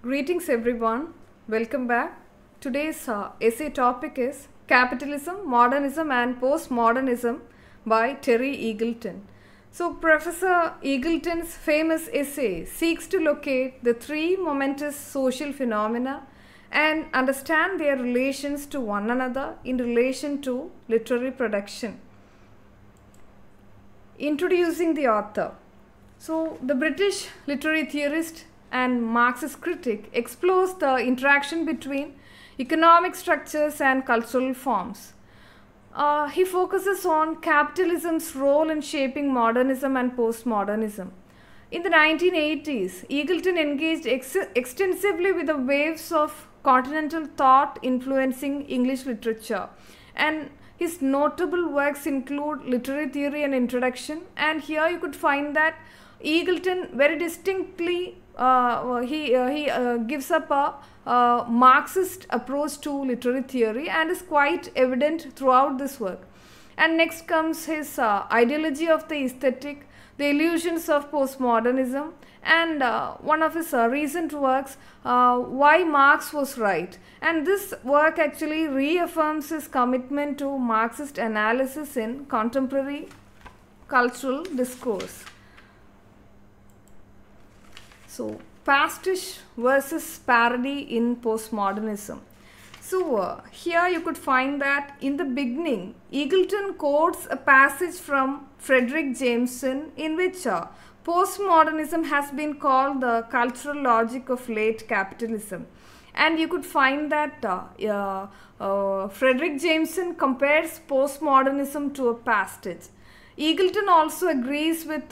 Greetings everyone, welcome back. Today's essay topic is Capitalism, Modernism and Postmodernism by Terry Eagleton. So Professor Eagleton's famous essay seeks to locate the three momentous social phenomena and understand their relations to one another in relation to literary production. Introducing the author. So the British literary theorist and Marxist critic explores the interaction between economic structures and cultural forms. He focuses on capitalism's role in shaping modernism and postmodernism. In the 1980s, Eagleton engaged extensively with the waves of continental thought influencing English literature, and his notable works include Literary Theory and Introduction, and here you could find that Eagleton very distinctly gives up a Marxist approach to literary theory and is quite evident throughout this work. And next comes his ideology of the aesthetic, the illusions of postmodernism, and one of his recent works, Why Marx Was Right. And this work actually reaffirms his commitment to Marxist analysis in contemporary cultural discourse. So, pastiche versus parody in postmodernism. So, here you could find that in the beginning, Eagleton quotes a passage from Frederick Jameson in which postmodernism has been called the cultural logic of late capitalism. And you could find that Frederick Jameson compares postmodernism to a pastiche. Eagleton also agrees with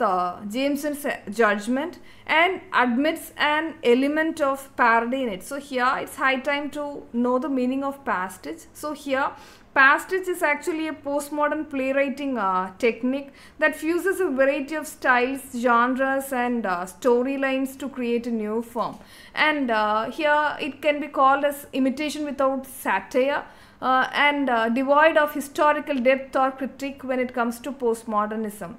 Jameson's judgment and admits an element of parody in it. So here it's high time to know the meaning of pastiche. So here pastiche is actually a postmodern playwriting technique that fuses a variety of styles, genres and storylines to create a new form. And here it can be called as imitation without satire. And devoid of historical depth or critique when it comes to postmodernism.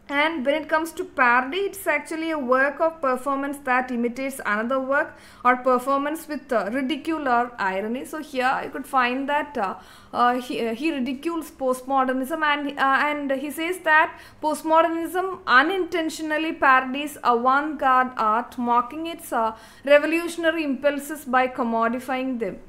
And when it comes to parody, it's actually a work of performance that imitates another work or performance with ridicule or irony. So here you could find that he ridicules postmodernism, and he says that postmodernism unintentionally parodies avant-garde art, mocking its revolutionary impulses by commodifying them.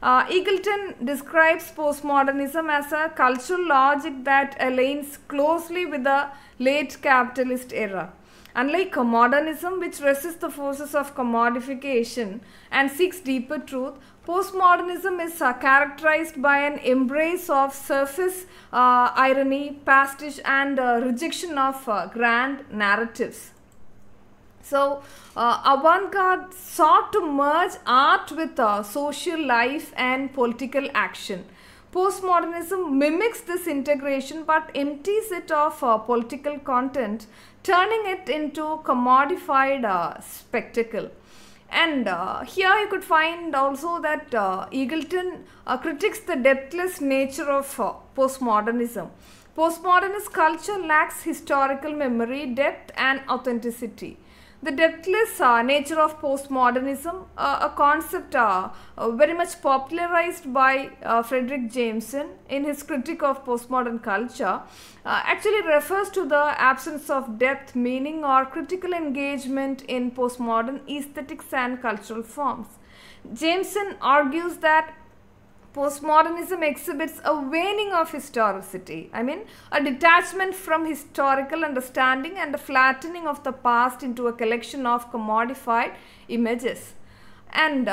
Eagleton describes postmodernism as a cultural logic that aligns closely with the late capitalist era. Unlike modernism, which resists the forces of commodification and seeks deeper truth, postmodernism is characterized by an embrace of surface irony, pastiche and rejection of grand narratives. So, avant-garde sought to merge art with social life and political action. Postmodernism mimics this integration but empties it of political content, turning it into commodified spectacle. And here you could find also that Eagleton critiques the depthless nature of postmodernism. Postmodernist culture lacks historical memory, depth and authenticity. The depthless nature of postmodernism, a concept very much popularized by Frederick Jameson in his critique of postmodern culture, actually refers to the absence of depth, meaning or critical engagement in postmodern aesthetics and cultural forms. Jameson argues that postmodernism exhibits a waning of historicity, a detachment from historical understanding and a flattening of the past into a collection of commodified images. And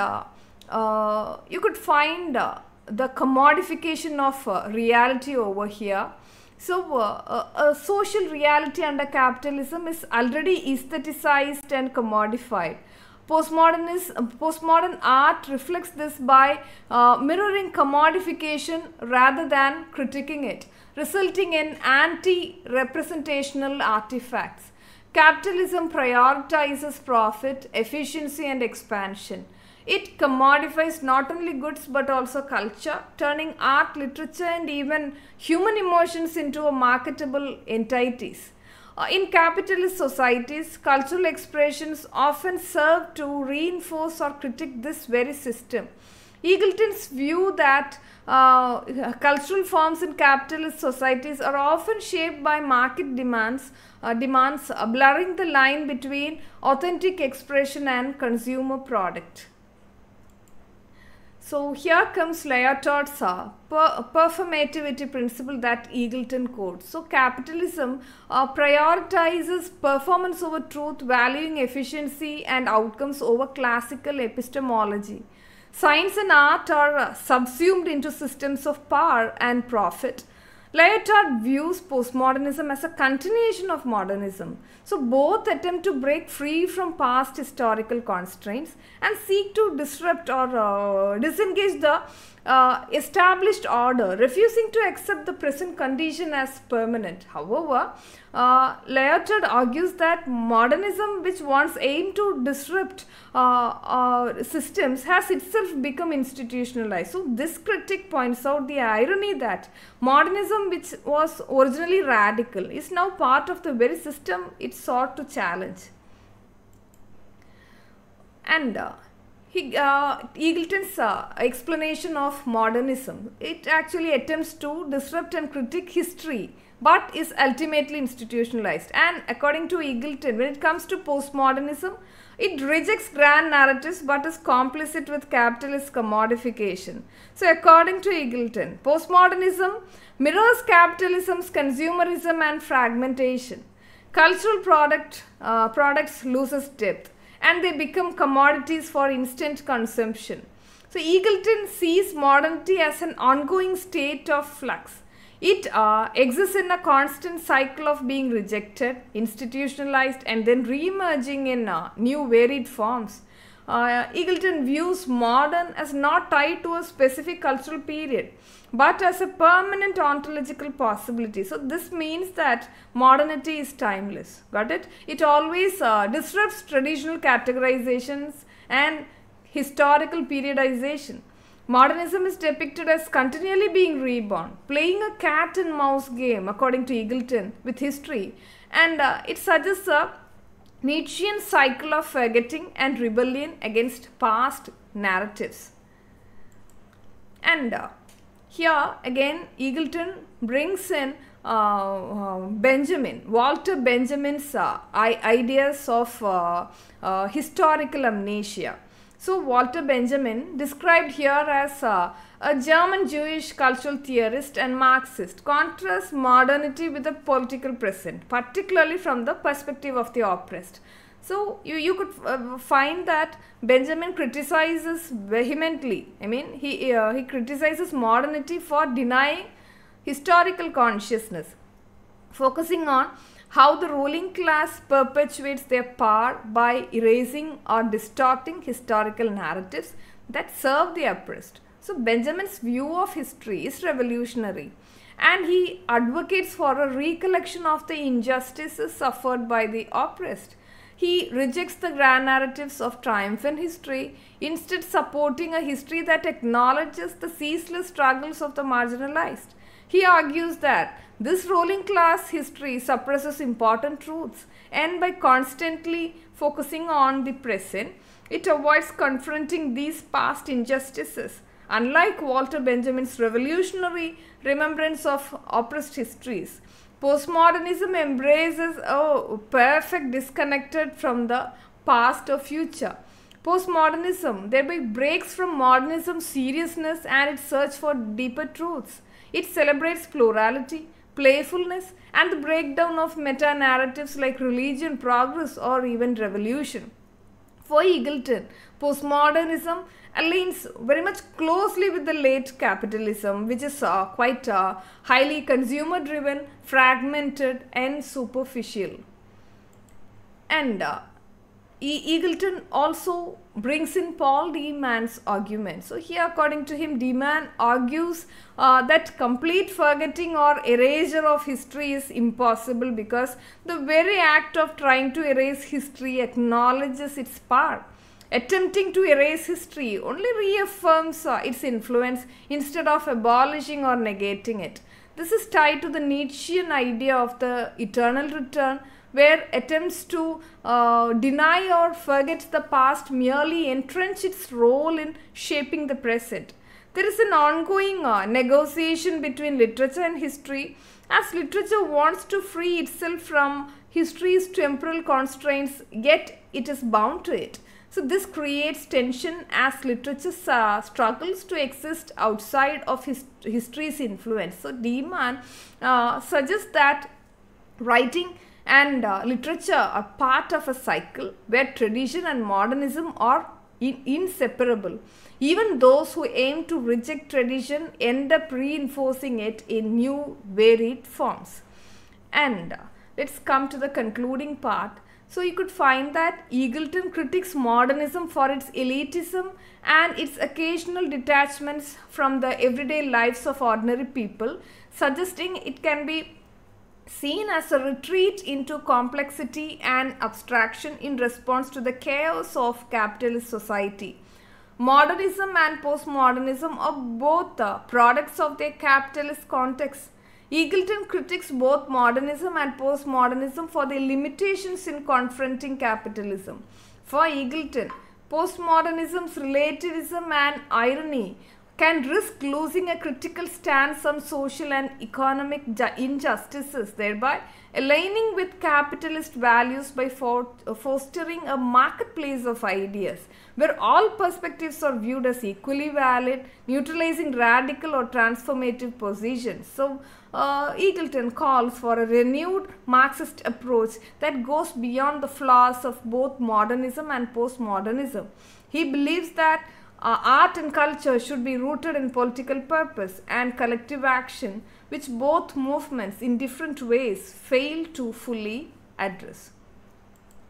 you could find the commodification of reality over here. So, a social reality under capitalism is already aestheticized and commodified. Postmodern art reflects this by mirroring commodification rather than critiquing it, resulting in anti-representational artifacts. Capitalism prioritizes profit, efficiency and expansion. It commodifies not only goods but also culture, turning art, literature and even human emotions into a marketable entities. In capitalist societies, cultural expressions often serve to reinforce or critique this very system. Eagleton's view that cultural forms in capitalist societies are often shaped by market demands, blurring the line between authentic expression and consumer product. So here comes Lyotard's performativity principle that Eagleton quotes. So capitalism prioritizes performance over truth, valuing efficiency and outcomes over classical epistemology. Science and art are subsumed into systems of power and profit. Lyotard views postmodernism as a continuation of modernism. So both attempt to break free from past historical constraints and seek to disrupt or disengage the established order, refusing to accept the present condition as permanent. However, Lyotard argues that modernism, which once aimed to disrupt systems, has itself become institutionalized. So this critique points out the irony that modernism, which was originally radical, is now part of the very system it sought to challenge. And Eagleton's explanation of modernism, it actually attempts to disrupt and critique history, but is ultimately institutionalized. And according to Eagleton, when it comes to postmodernism, it rejects grand narratives but is complicit with capitalist commodification. So according to Eagleton, postmodernism mirrors capitalism's consumerism and fragmentation. Cultural products loses depth, and they become commodities for instant consumption. So Eagleton sees modernity as an ongoing state of flux. It exists in a constant cycle of being rejected, institutionalized, and then re-emerging in new varied forms. Eagleton views modern as not tied to a specific cultural period, but as a permanent ontological possibility. So this means that modernity is timeless. Got it? It always disrupts traditional categorizations and historical periodization. Modernism is depicted as continually being reborn, playing a cat and mouse game, according to Eagleton, with history, and it suggests a Nietzschean cycle of forgetting and rebellion against past narratives. And here again Eagleton brings in Walter Benjamin's ideas of historical amnesia. So Walter Benjamin, described here as a German Jewish cultural theorist and Marxist, contrasts modernity with the political present, particularly from the perspective of the oppressed. So you could find that Benjamin criticizes vehemently. I mean, he criticizes modernity for denying historical consciousness, focusing on how the ruling class perpetuates their power by erasing or distorting historical narratives that serve the oppressed. So Benjamin's view of history is revolutionary, and he advocates for a recollection of the injustices suffered by the oppressed. He rejects the grand narratives of triumphant history, instead supporting a history that acknowledges the ceaseless struggles of the marginalized. He argues that this ruling class history suppresses important truths, and by constantly focusing on the present, it avoids confronting these past injustices. Unlike Walter Benjamin's revolutionary remembrance of oppressed histories, postmodernism embraces a perfect disconnected from the past or future. Postmodernism thereby breaks from modernism's seriousness and its search for deeper truths. It celebrates plurality, playfulness, and the breakdown of meta-narratives like religion, progress, or even revolution. For Eagleton, postmodernism aligns very much closely with the late capitalism, which is quite highly consumer-driven, fragmented, and superficial. And Eagleton also brings in Paul D. Mann's argument. So here, according to him, D. Mann argues that complete forgetting or erasure of history is impossible because the very act of trying to erase history acknowledges its power. Attempting to erase history only reaffirms its influence instead of abolishing or negating it. This is tied to the Nietzschean idea of the eternal return, where attempts to deny or forget the past merely entrench its role in shaping the present. There is an ongoing negotiation between literature and history, as literature wants to free itself from history's temporal constraints, yet it is bound to it. So this creates tension as literature struggles to exist outside of history's influence. So Dieman suggests that writing and literature are part of a cycle where tradition and modernism are inseparable. Even those who aim to reject tradition end up reinforcing it in new, varied forms. And let's come to the concluding part. So you could find that Eagleton critiques modernism for its elitism and its occasional detachments from the everyday lives of ordinary people, suggesting it can be seen as a retreat into complexity and abstraction in response to the chaos of capitalist society. Modernism and postmodernism are both products of their capitalist context. Eagleton critiques both modernism and postmodernism for their limitations in confronting capitalism. For Eagleton, postmodernism's relativism and irony can risk losing a critical stance on social and economic injustices, thereby aligning with capitalist values by fostering a marketplace of ideas where all perspectives are viewed as equally valid, neutralizing radical or transformative positions. So, Eagleton calls for a renewed Marxist approach that goes beyond the flaws of both modernism and postmodernism. He believes that art and culture should be rooted in political purpose and collective action, which both movements in different ways fail to fully address.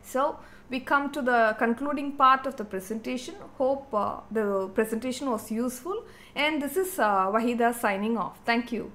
So, we come to the concluding part of the presentation. Hope the presentation was useful, and this is Wahida signing off. Thank you.